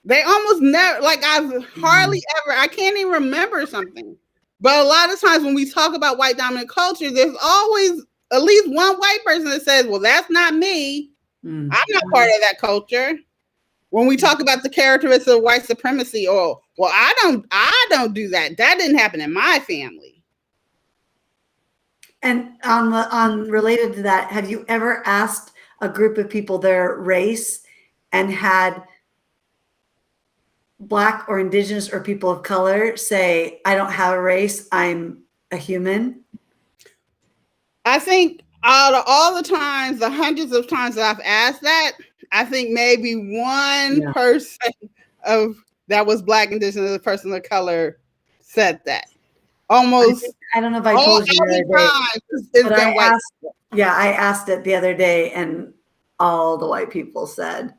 They almost never, like I've hardly ever, I can't even remember something. But a lot of times when we talk about white dominant culture, there's always at least one white person that says, well, that's not me. I'm not part of that culture. When we talk about the characteristics of white supremacy, or, well, I don't do that. That didn't happen in my family. And on related to that, have you ever asked a group of people their race and had Black or Indigenous or people of color say, I don't have a race, I'm a human? I think out of all the times, the hundreds of times that I've asked that, I think maybe one person that was Black, Indigenous, a person of color said that. Almost. I don't know if I told you the other day. I asked it the other day, and all the white people said,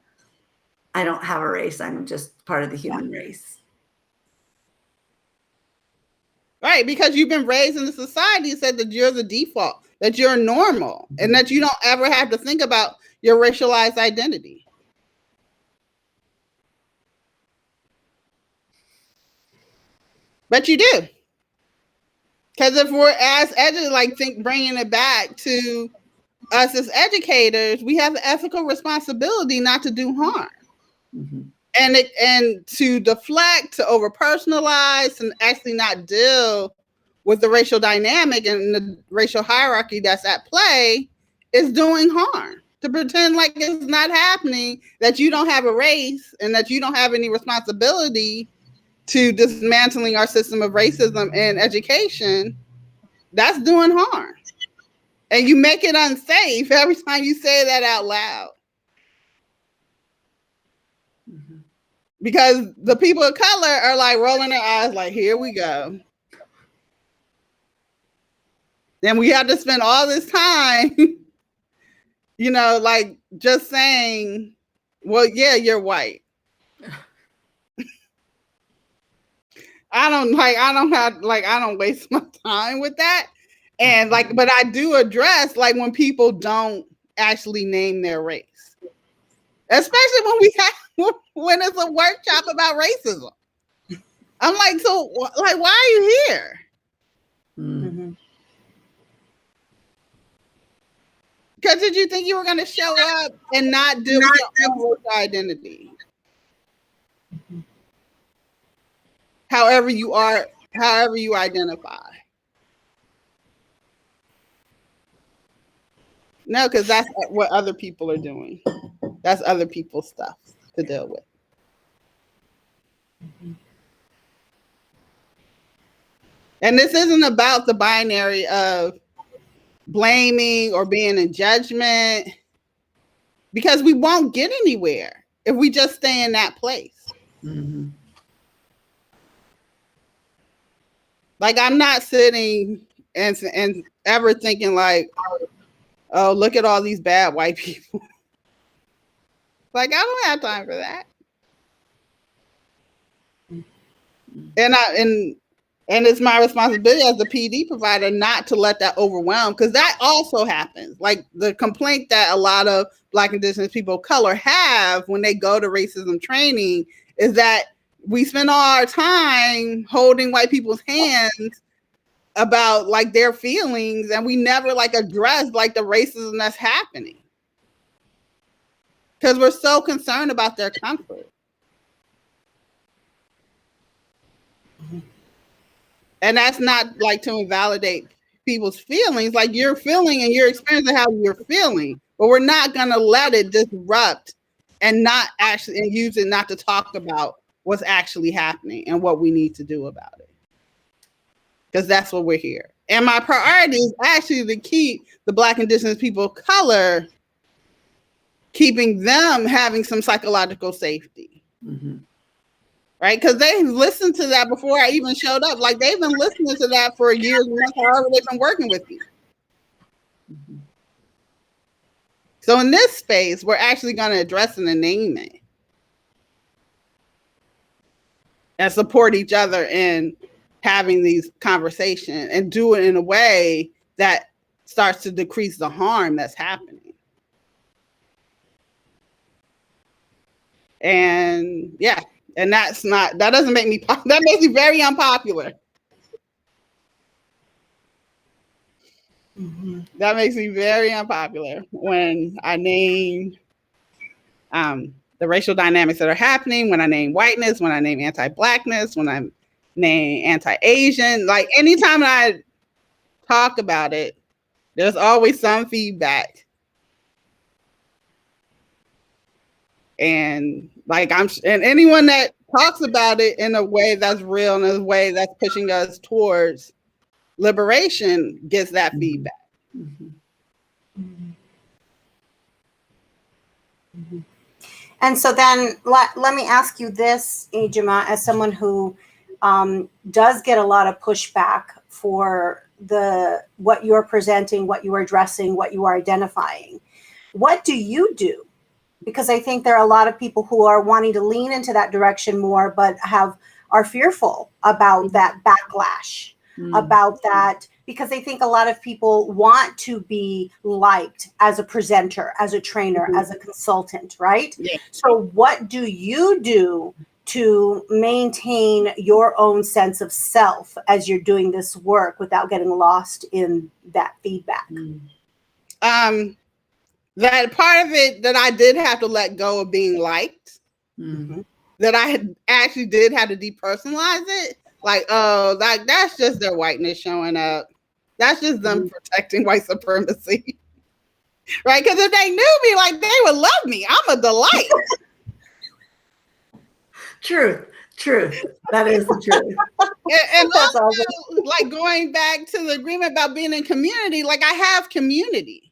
I don't have a race. I'm just part of the human race. Right, because you've been raised in the society that said that you're the default, that you're normal, and that you don't ever have to think about your racialized identity. But you do. Because if we're bringing it back to us as educators, we have the ethical responsibility not to do harm. Mm-hmm. And to deflect, to over-personalize, and actually not deal with the racial dynamic and the racial hierarchy that's at play is doing harm. To pretend like it's not happening, that you don't have a race and that you don't have any responsibility to dismantling our system of racism in education, that's doing harm. And you make it unsafe every time you say that out loud. because the people of color are like rolling their eyes like, here we go. Then we have to spend all this time, you know, like just saying, well, yeah, you're white. I don't waste my time with that. And like, but I do address like when people don't actually name their race, especially when it's a workshop about racism. I'm like, so like, why are you here? Mm-hmm. Because did you think you were going to show up and not deal with your own identity? However you are, however you identify. No, because that's what other people are doing. That's other people's stuff to deal with. And this isn't about the binary of blaming or being in judgment, because we won't get anywhere if we just stay in that place. Mm-hmm. Like, I'm not sitting and ever thinking like, oh, look at all these bad white people. Like, I don't have time for that. And it's my responsibility as the PD provider not to let that overwhelm, because that also happens. Like, the complaint that a lot of Black, Indigenous people of color have when they go to racism training is that we spend all our time holding white people's hands about like their feelings, and we never like address like the racism that's happening, because we're so concerned about their comfort. And that's not like to invalidate people's feelings. Like, you're feeling and you're experiencing how you're feeling, but we're not going to let it disrupt and not actually, and use it not to talk about what's actually happening and what we need to do about it. Because that's what we're here. And my priority is actually to keep the Black, Indigenous people of color, keeping them having some psychological safety. Mm-hmm. Right? Because they listened to that before I even showed up. Like, they've been listening to that for years and months, however they've been working with me. Mm-hmm. So in this space, we're actually going to address it and name it. And support each other in having these conversations and do it in a way that starts to decrease the harm that's happening. And yeah. And that doesn't make me, that makes me very unpopular. Mm-hmm. That makes me very unpopular when I name the racial dynamics that are happening, when I name whiteness, when I name anti-Blackness, when I name anti-Asian. Like, anytime I talk about it, there's always some feedback. And like, and anyone that talks about it in a way that's real and a way that's pushing us towards liberation gets that feedback. Mm-hmm. Mm-hmm. And so then let me ask you this, Ijima, as someone who does get a lot of pushback for what you're presenting, what you are addressing, what you are identifying. What do you do? Because I think there are a lot of people who are wanting to lean into that direction more, but are fearful about that backlash, about that, because they think a lot of people want to be liked as a presenter, as a trainer, as a consultant, right? Yeah. So what do you do to maintain your own sense of self as you're doing this work without getting lost in that feedback? That part of it that I did have to let go of being liked, that I actually did have to depersonalize it. Like, oh, that's just their whiteness showing up. That's just them protecting white supremacy. Right? Because if they knew me, like, they would love me. I'm a delight. Truth. That is the truth. And also, like, going back to the agreement about being in community, like, I have community.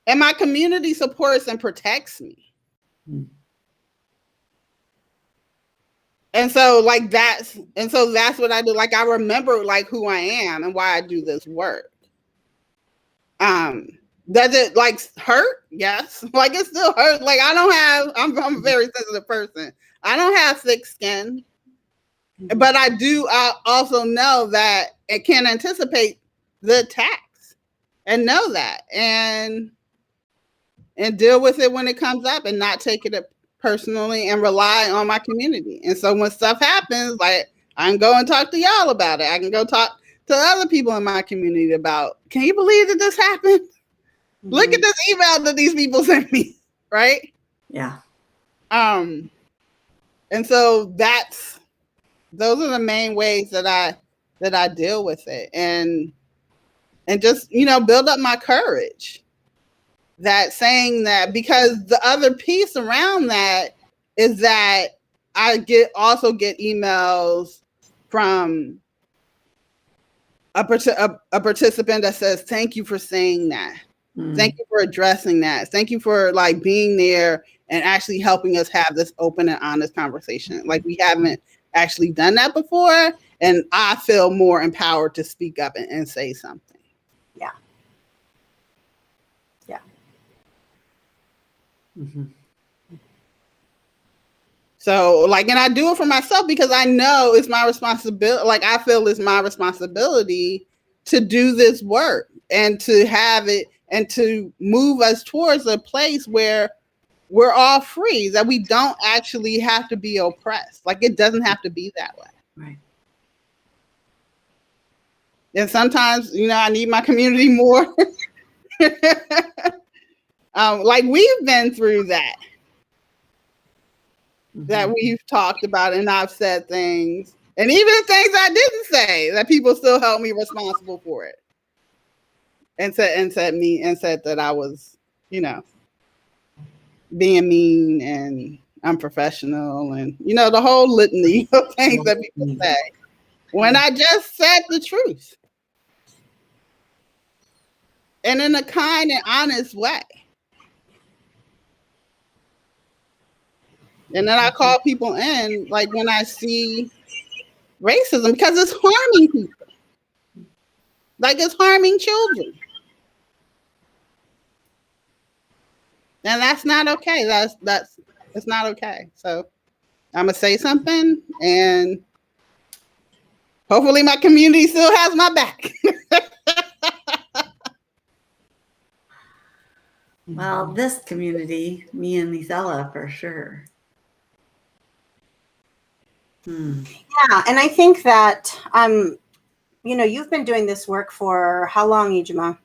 And my community supports and protects me. And so like that's what I do. Like I remember like who I am and why I do this work. Does it like hurt? Yes. Like it still hurts. Like I'm a very sensitive person. I don't have thick skin, but I also know that it can anticipate the attacks and know that and deal with it when it comes up and not take it personally and rely on my community. And so when stuff happens, like I can go and talk to y'all about it. I can go talk to other people in my community about, can you believe that this happened? Mm-hmm. Look at this email that these people sent me, right? Yeah. And so those are the main ways that I deal with it, and just, build up my courage. That saying that, because the other piece around that is that I also get emails from a participant that says, thank you for saying that. Thank you for addressing that. Thank you for like being there and actually helping us have this open and honest conversation. Like we haven't actually done that before. And I feel more empowered to speak up and say something. Yeah. Yeah. Mm-hmm. So like, and I do it for myself because I know it's my responsibility. Like I feel it's my responsibility to do this work and to have it and to move us towards a place where we're all free, that we don't actually have to be oppressed. Like it doesn't have to be that way. Right. And sometimes, I need my community more. Like we've been through that. Mm-hmm. That we've talked about, and I've said things, and even things I didn't say, that people still held me responsible for it, and said that I was, being mean and unprofessional, and the whole litany of things that people say when I just said the truth, and in a kind and honest way. And then I call people in, like when I see racism, because it's harming people. Like it's harming children. And that's not okay. It's not okay. So I'm gonna say something, and hopefully my community still has my back. Well, this community, me and Isela, for sure. Yeah, and I think that you've been doing this work for how long, Ijeoma?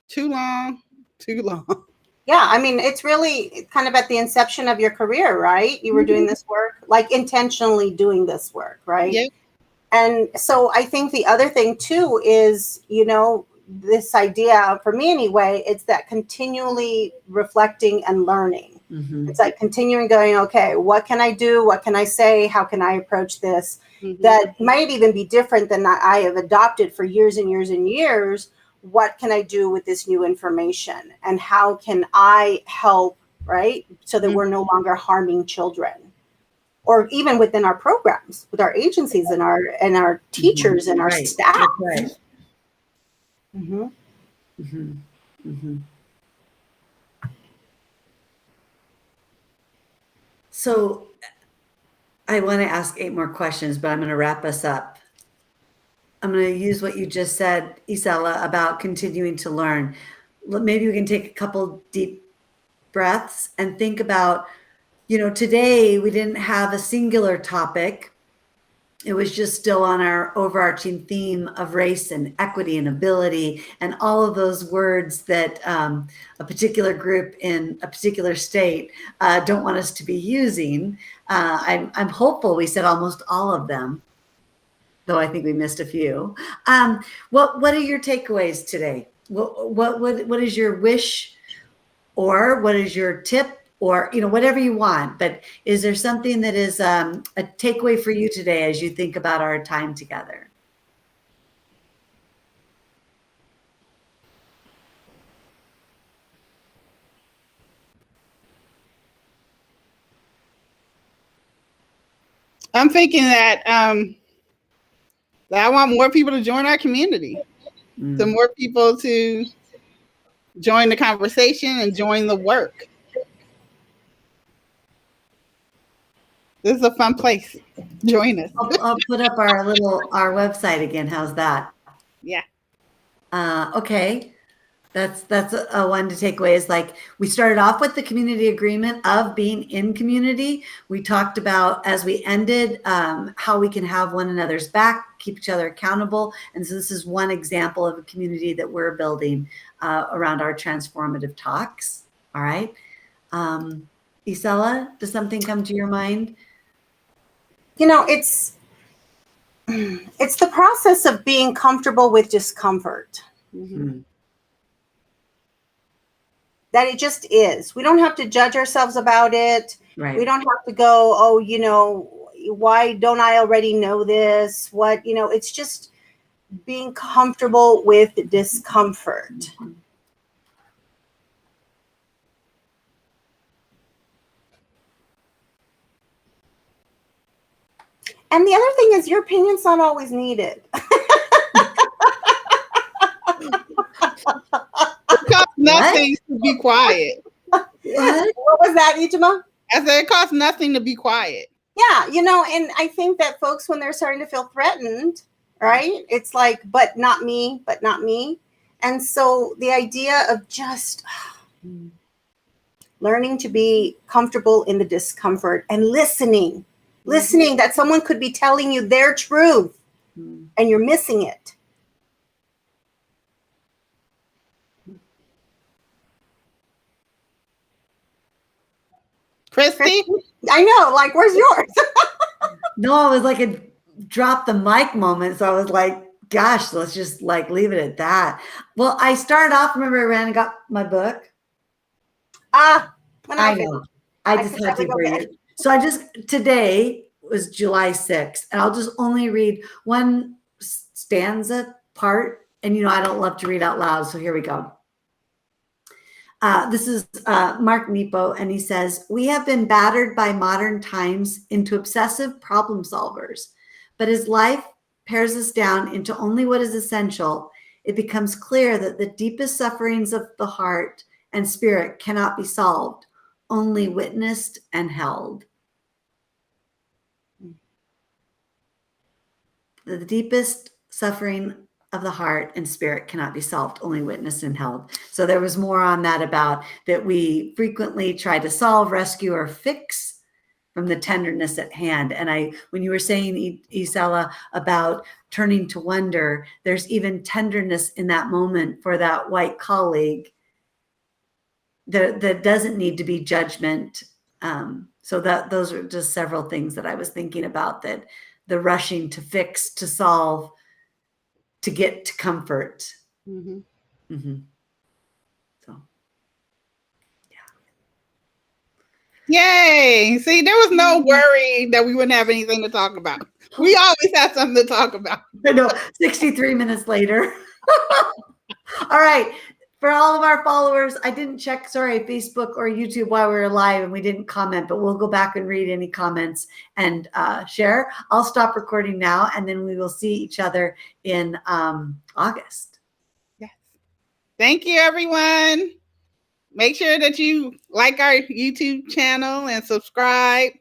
Too long. Yeah, I mean, it's really kind of at the inception of your career, right? You were doing this work, like intentionally doing this work, right? Yeah. And so I think the other thing too is, this idea, for me anyway, it's that continually reflecting and learning. Mm-hmm. It's like continuing going, okay, what can I do? What can I say? How can I approach this? Mm-hmm. That might even be different than I have adopted for years and years and years. What can I do with this new information? And how can I help, right? So that we're no longer harming children. Or even within our programs, with our agencies and our teachers and our staff. Right. Mm-hmm. Mm-hmm. Mm-hmm. So I want to ask 8 more questions, but I'm going to wrap us up. I'm going to use what you just said, Isela, about continuing to learn. Maybe we can take a couple deep breaths and think about, today we didn't have a singular topic. It was just still on our overarching theme of race and equity and ability and all of those words that a particular group in a particular state don't want us to be using. I'm hopeful we said almost all of them, though I think we missed a few. What are your takeaways today? What is your wish, or what is your tip? Or, whatever you want, but is there something that is a takeaway for you today as you think about our time together? I'm thinking that that I want more people to join our community. Mm. So more people to join the conversation and join the work. This is a fun place. Join us. I'll put up our website again. How's that? Yeah. Okay. That's a one to take away is like we started off with the community agreement of being in community. We talked about as we ended how we can have one another's back, keep each other accountable. And so this is one example of a community that we're building around our transformative talks. All right. Isela, does something come to your mind? You know, it's the process of being comfortable with discomfort. Mm-hmm. That it just is. We don't have to judge ourselves about it. Right. We don't have to go, oh, you know, why don't I already know this? What, you know, it's just being comfortable with discomfort. Mm-hmm. And the other thing is your opinion's not always needed. It costs nothing to be quiet. What? What was that, Ijima? I said it costs nothing to be quiet. Yeah, you know, and I think that folks, when they're starting to feel threatened, right, it's like, but not me, but not me. And so the idea of just learning to be comfortable in the discomfort and listening that someone could be telling you their truth and you're missing it. Christy? I know, like, where's yours? No, it was like a drop the mic moment. So I was like, gosh, let's just like leave it at that. Well, I started off, remember I ran and got my book? When I know. I just had to bring it. So today was July 6th, and I'll just only read one stanza part. And, you know, I don't love to read out loud. So here we go. This is Mark Nepo, and he says, "We have been battered by modern times into obsessive problem solvers, but as life pares us down into only what is essential, it becomes clear that the deepest sufferings of the heart and spirit cannot be solved, only witnessed and held." The deepest suffering of the heart and spirit cannot be solved, only witnessed and held. So there was more on that about that we frequently try to solve, rescue, or fix from the tenderness at hand. And when you were saying, Isela, about turning to wonder, there's even tenderness in that moment for that white colleague that doesn't need to be judgment. So those are just several things that I was thinking about, that the rushing to fix, to solve, to get to comfort. Mm-hmm. Mm-hmm. So, yeah. Yay. See, there was no worry that we wouldn't have anything to talk about. We always have something to talk about. I know, 63 minutes later. All right. For all of our followers, I didn't check, Facebook or YouTube while we were live, and we didn't comment, but we'll go back and read any comments and share. I'll stop recording now, and then we will see each other in August. Yes. Thank you, everyone. Make sure that you like our YouTube channel and subscribe.